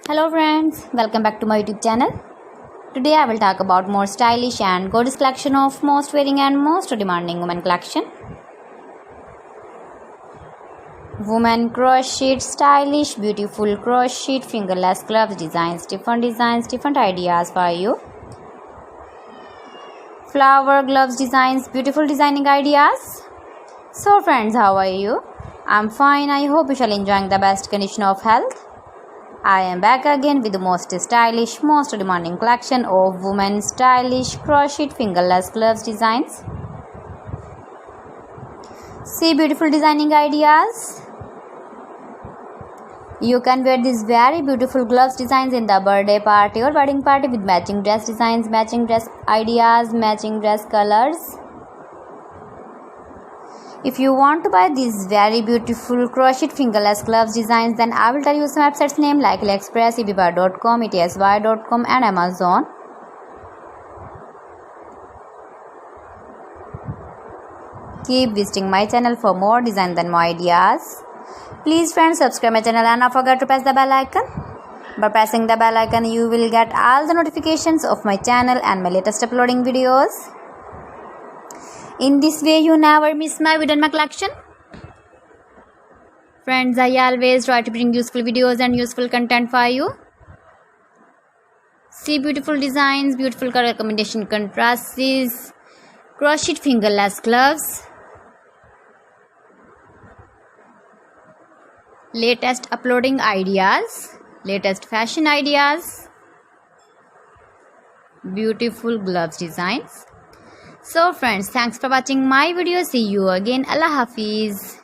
Hello friends, welcome back to my YouTube channel. Today I will talk about more stylish and gorgeous collection of most wearing and most demanding women collection. Women crochet, stylish, beautiful crochet, fingerless gloves, designs, different ideas for you. Flower gloves designs, beautiful designing ideas. So friends, how are you? I'm fine. I hope you shall enjoying the best condition of health. I am back again with the most stylish, most demanding collection of women's stylish crochet fingerless gloves designs. See beautiful designing ideas. You can wear these very beautiful gloves designs in the birthday party or wedding party with matching dress designs, matching dress ideas, matching dress colors. If you want to buy these very beautiful crochet fingerless gloves designs, then I will tell you some websites name like AliExpress, eBay.com, etsy.com and Amazon. Keep visiting my channel for more designs and more ideas. Please friends, subscribe my channel and don't forget to press the bell icon. By pressing the bell icon, you will get all the notifications of my channel and my latest uploading videos. In this way, you never miss my video and my collection. Friends, I always try to bring useful videos and useful content for you. See beautiful designs, beautiful color combination contrasts, crochet fingerless gloves, latest uploading ideas, latest fashion ideas, beautiful gloves designs. So friends, thanks for watching my video. See you again. Allah Hafiz.